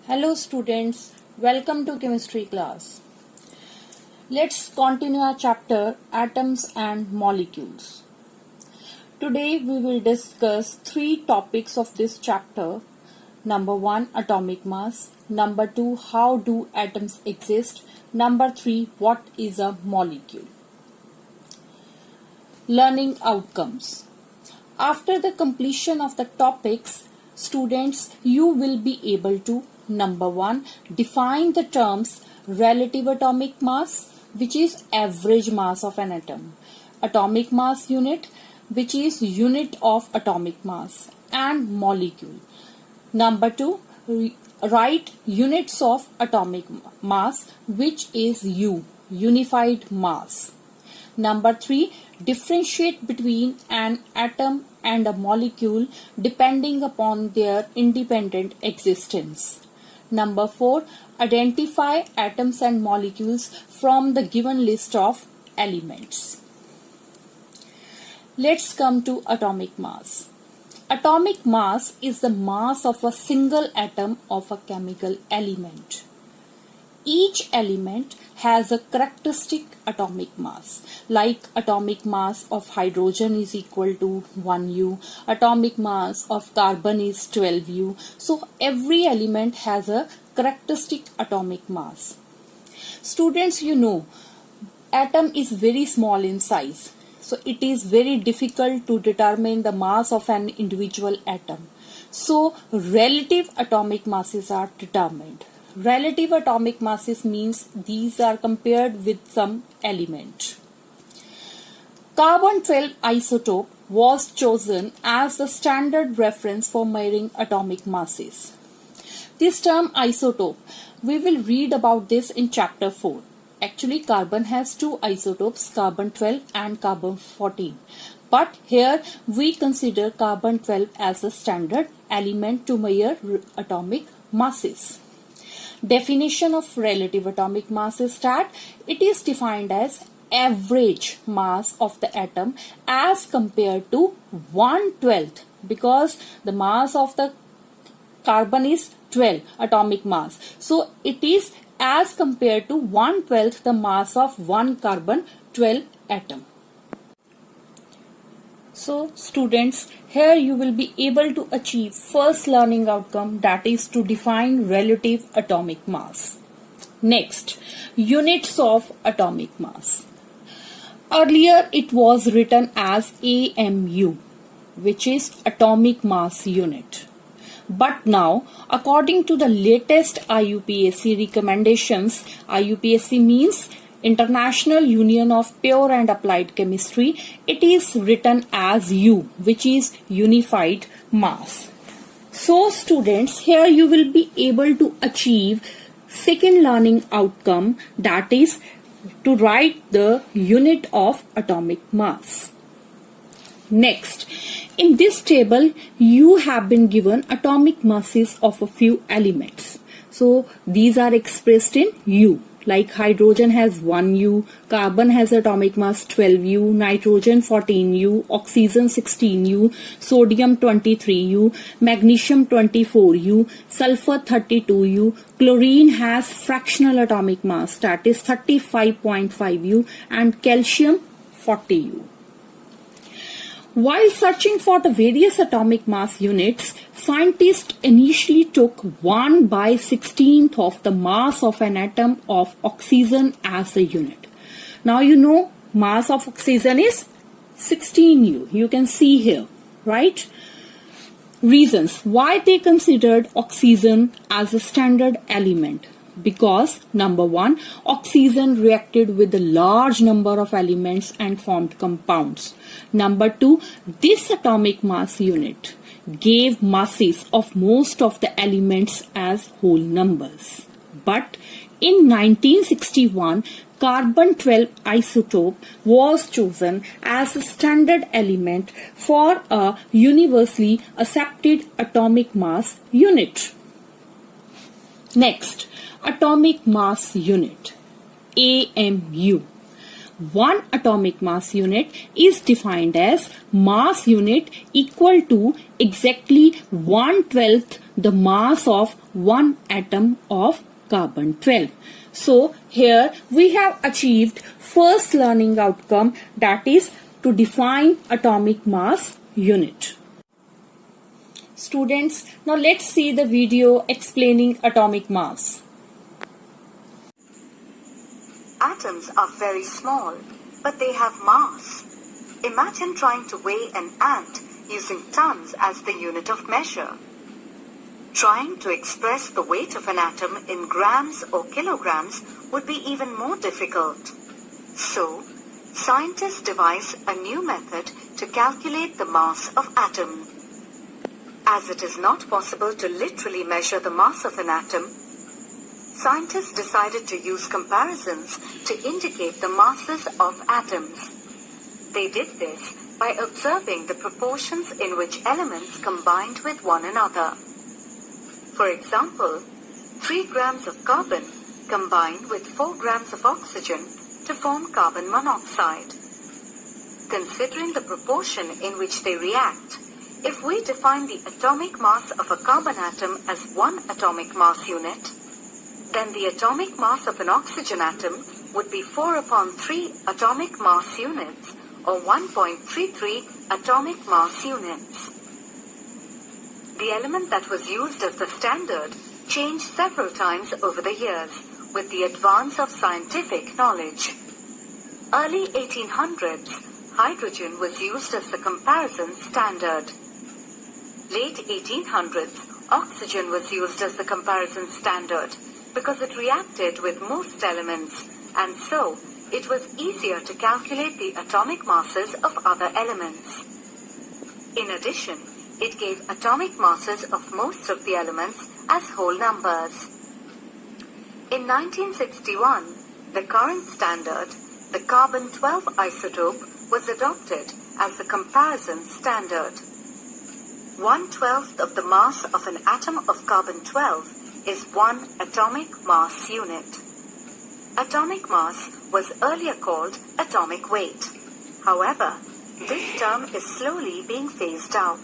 Hello students, welcome to chemistry class. Let's continue our chapter Atoms and Molecules. Today we will discuss three topics of this chapter. Number 1, atomic mass. Number 2, how do atoms exist? Number 3, what is a molecule? Learning outcomes. After the completion of the topics, students, you will be able to Number 1, define the terms relative atomic mass, which is average mass of an atom, atomic mass unit, which is unit of atomic mass, and molecule. Number 2, write units of atomic mass, which is U, unified mass. Number 3, differentiate between an atom and a molecule depending upon their independent existence. Number 4, identify atoms and molecules from the given list of elements. Let's come to atomic mass. Atomic mass is the mass of a single atom of a chemical element. Each element has a characteristic atomic mass, like atomic mass of hydrogen is equal to 1U, atomic mass of carbon is 12U. So every element has a characteristic atomic mass. Students, you know, atom is very small in size. So it is very difficult to determine the mass of an individual atom. So relative atomic masses are determined. Relative atomic masses means these are compared with some element. Carbon-12 isotope was chosen as the standard reference for measuring atomic masses. This term isotope, we will read about this in chapter 4. Actually, carbon has two isotopes, carbon-12 and carbon-14. But here we consider carbon-12 as a standard element to measure atomic masses. Definition of relative atomic mass is that it is defined as average mass of the atom as compared to 1/12, because the mass of the carbon is 12 atomic mass. So it is as compared to 1/12 the mass of one carbon 12 atom. So students, here you will be able to achieve first learning outcome, that is to define relative atomic mass. Next, units of atomic mass. Earlier it was written as AMU, which is atomic mass unit. But now, according to the latest IUPAC recommendations, IUPAC means International Union of Pure and Applied Chemistry, it is written as U, which is unified mass. So students, here you will be able to achieve second learning outcome, that is to write the unit of atomic mass. Next, in this table you have been given atomic masses of a few elements. So these are expressed in U. Like hydrogen has 1U, carbon has atomic mass 12U, nitrogen 14U, oxygen 16U, sodium 23U, magnesium 24U, sulfur 32U, chlorine has fractional atomic mass, that is 35.5U, and calcium 40U. While searching for the various atomic mass units, scientists initially took 1/16 of the mass of an atom of oxygen as a unit. Now you know mass of oxygen is 16U. You can see here, right? Reasons why they considered oxygen as a standard element. Because number 1, oxygen reacted with a large number of elements and formed compounds. Number 2, this atomic mass unit gave masses of most of the elements as whole numbers. But in 1961, carbon-12 isotope was chosen as a standard element for a universally accepted atomic mass unit. Next, atomic mass unit, AMU. One atomic mass unit is defined as mass unit equal to exactly 1/12 the mass of one atom of carbon-12. So here we have achieved first learning outcome, that is to define atomic mass unit. Students, now let's see the video explaining atomic mass. Atoms are very small, but they have mass. Imagine trying to weigh an ant using tons as the unit of measure. Trying to express the weight of an atom in grams or kilograms would be even more difficult. So, scientists devise a new method to calculate the mass of atom. As it is not possible to literally measure the mass of an atom, scientists decided to use comparisons to indicate the masses of atoms. They did this by observing the proportions in which elements combined with one another. For example, 3 grams of carbon combine with 4 grams of oxygen to form carbon monoxide. Considering the proportion in which they react, if we define the atomic mass of a carbon atom as 1 atomic mass unit, then the atomic mass of an oxygen atom would be 4 upon 3 atomic mass units, or 1.33 atomic mass units. The element that was used as the standard changed several times over the years with the advance of scientific knowledge. Early 1800s, hydrogen was used as the comparison standard. Late 1800s, oxygen was used as the comparison standard because it reacted with most elements, and so it was easier to calculate the atomic masses of other elements. In addition, it gave atomic masses of most of the elements as whole numbers. In 1961, the current standard, the carbon-12 isotope, was adopted as the comparison standard. 1/12 of the mass of an atom of carbon-12 is 1 atomic mass unit. Atomic mass was earlier called atomic weight. However, this term is slowly being phased out.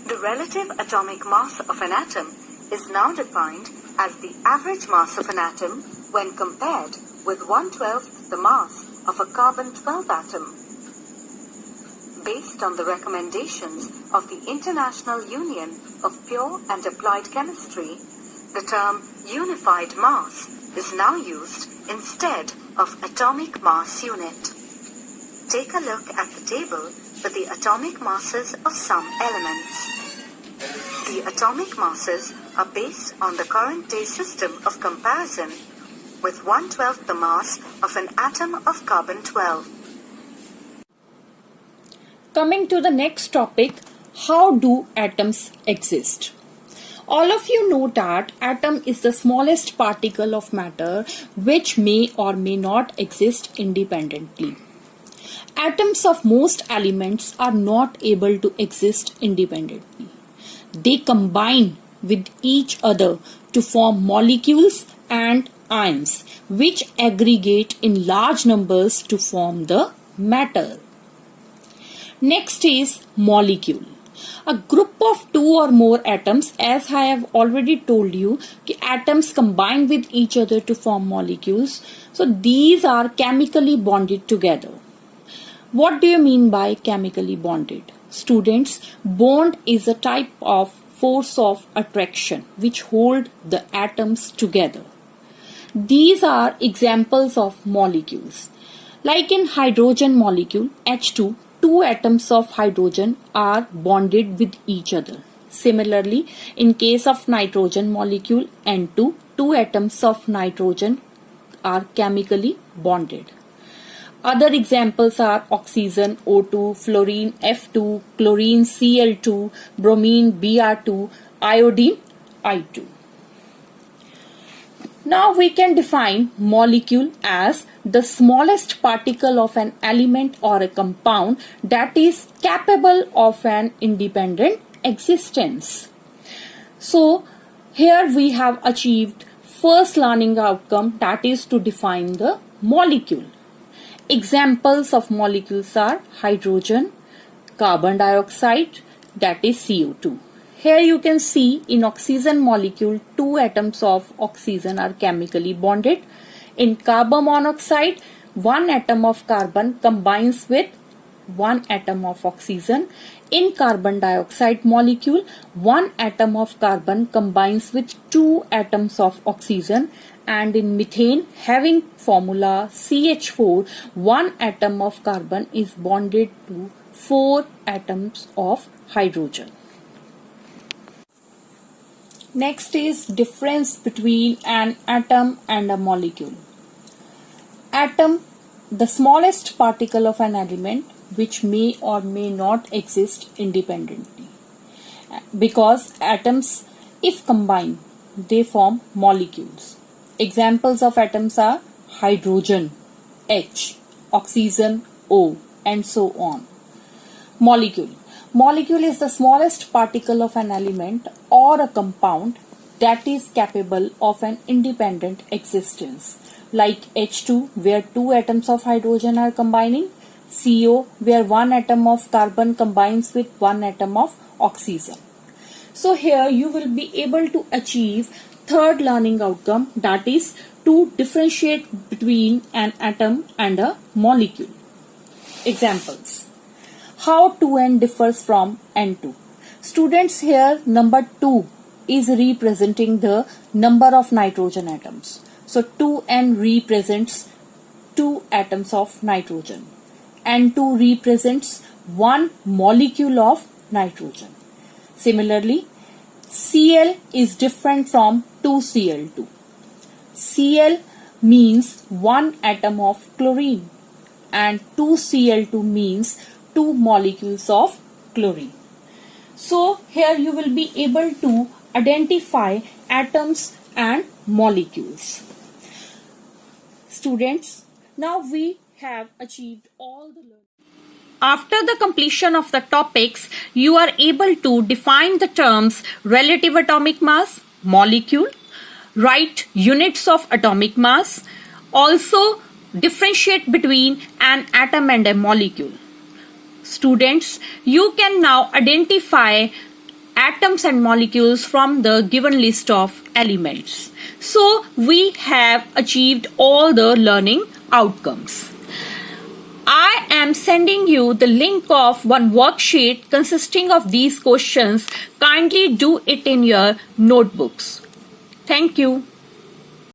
The relative atomic mass of an atom is now defined as the average mass of an atom when compared with 1/12 the mass of a carbon-12 atom. Based on the recommendations of the International Union of Pure and Applied Chemistry, the term unified mass is now used instead of atomic mass unit. Take a look at the table for the atomic masses of some elements. The atomic masses are based on the current day system of comparison with 1/12 the mass of an atom of carbon-12. Coming to the next topic, how do atoms exist? All of you know that atom is the smallest particle of matter which may or may not exist independently. Atoms of most elements are not able to exist independently. They combine with each other to form molecules and ions, which aggregate in large numbers to form the matter. Next is molecule. A group of 2 or more atoms, as I have already told you, atoms combine with each other to form molecules. So these are chemically bonded together. What do you mean by chemically bonded? Students, bond is a type of force of attraction which hold the atoms together. These are examples of molecules. Like in hydrogen molecule H2, 2 atoms of hydrogen are bonded with each other. Similarly, in case of nitrogen molecule N2, 2 atoms of nitrogen are chemically bonded. Other examples are oxygen O2, fluorine F2, chlorine Cl2, bromine Br2, iodine I2. Now we can define molecule as the smallest particle of an element or a compound that is capable of an independent existence. So here we have achieved first learning outcome, that is to define the molecule. Examples of molecules are hydrogen, carbon dioxide, that is CO2. Here you can see in oxygen molecule, two atoms of oxygen are chemically bonded. In carbon monoxide, one atom of carbon combines with one atom of oxygen. In carbon dioxide molecule, one atom of carbon combines with two atoms of oxygen. And in methane, having formula CH4, one atom of carbon is bonded to four atoms of hydrogen. Next is difference between an atom and a molecule. Atom, the smallest particle of an element which may or may not exist independently. Because atoms, if combined, they form molecules. Examples of atoms are hydrogen, H, oxygen, O, and so on. Molecule. Molecule is the smallest particle of an element or a compound that is capable of an independent existence, like H2, where two atoms of hydrogen are combining, CO, where one atom of carbon combines with one atom of oxygen. So here you will be able to achieve third learning outcome, that is to differentiate between an atom and a molecule. Examples. How 2n differs from n2. Students, here number 2 is representing the number of nitrogen atoms. So 2n represents 2 atoms of nitrogen. N2 represents one molecule of nitrogen. Similarly, Cl is different from 2Cl2. Cl means one atom of chlorine and 2Cl2 means two molecules of chlorine. So here you will be able to identify atoms and molecules. Students, now we have achieved all the learning. After the completion of the topics, you are able to define the terms relative atomic mass, molecule, write units of atomic mass, also differentiate between an atom and a molecule. Students, you can now identify atoms and molecules from the given list of elements. So we have achieved all the learning outcomes. I am sending you the link of one worksheet consisting of these questions. Kindly do it in your notebooks. Thank you.